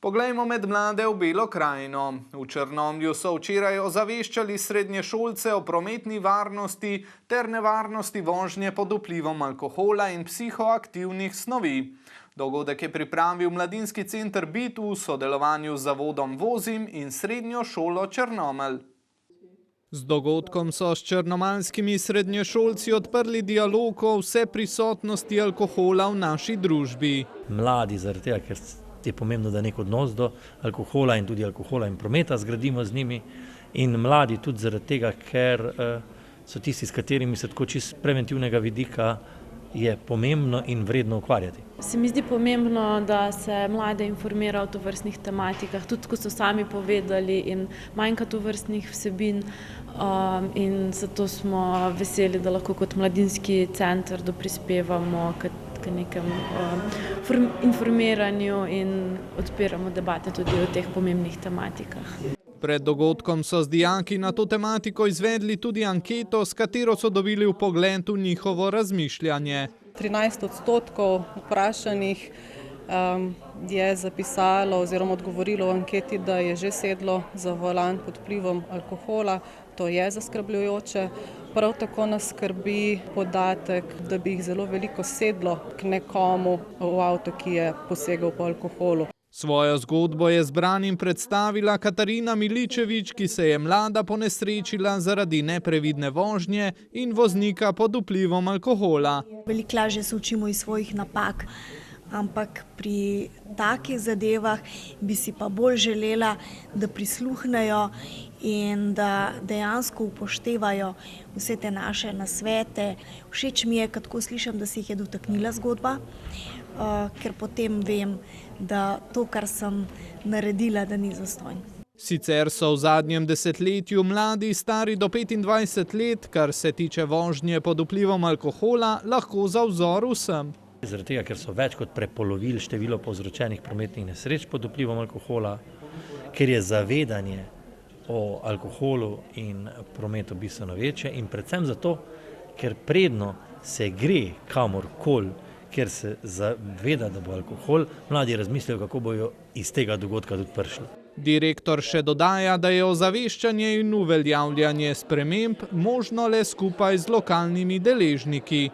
Poglejmo med mlade v Belo krajino. V Črnomlju so včeraj ozaveščali srednješolce o prometni varnosti ter nevarnosti vožnje pod vplivom alkohola in psihoaktivnih snovi. Dogodek je pripravil Mladinski center BIT v sodelovanju z zavodom Vozim in Srednjo šolo Črnomelj. Z dogodkom so s črnomaljskimi srednješolci odprli dialog o vseprisotnosti alkohola v naši družbi. Mladi zaradi tega, ker je pomembno, da nek odnos do alkohola in tudi alkohola in prometa zgradimo z njimi, in mladi tudi zaradi tega, ker so tisti, s katerimi se tako čisto preventivnega vidika je pomembno in vredno ukvarjati. Se mi zdi pomembno, da se mlade informira o tovrstnih tematikah, tudi ko so sami povedali in manjka tovrstnih vsebin, in zato smo veseli, da lahko kot Mladinski center doprispevamo k nekemu informiranju in odpiramo debate tudi o teh pomembnih tematikah. Pred dogodkom so z dijaki na to tematiko izvedli tudi anketo, s katero so dobili vpogled v njihovo razmišljanje. 13% vprašanih je zapisalo oziroma odgovorilo v anketi, da je že sedlo za volan pod vplivom alkohola. To je zaskrbljujoče. Prav tako nas skrbi podatek, da bi jih zelo veliko sedlo k nekomu v avto, ki je posegal po alkoholu. Svojo zgodbo je zbranim predstavila Katarina Miličevič, ki se je mlada ponesrečila zaradi neprevidne vožnje in voznika pod vplivom alkohola. Veliko lažje se učimo iz svojih napak, ampak pri takih zadevah bi si pa bolj želela, da prisluhnejo in da dejansko upoštevajo vse te naše nasvete. Všeč mi je, kad tako slišim, da se jih je dotaknila zgodba, ker potem vem, da to, kar sem naredila, da ni zastonj. Sicer so v zadnjem desetletju mladi stari do 25 let, kar se tiče vožnje pod vplivom alkohola, lahko za vzor vsem. Zaradi tega, ker so več kot prepolovili število povzročenih prometnih nesreč pod vplivom alkohola, ker je zavedanje o alkoholu in prometu bistveno večje in predvsem zato, ker predno se gre kamorkoli, ker se zaveda, da bo alkohol, mladi razmislijo, kako bojo iz tega dogodka tudi prišli. Direktor še dodaja, da je ozaveščanje in uveljavljanje sprememb možno le skupaj z lokalnimi deležniki.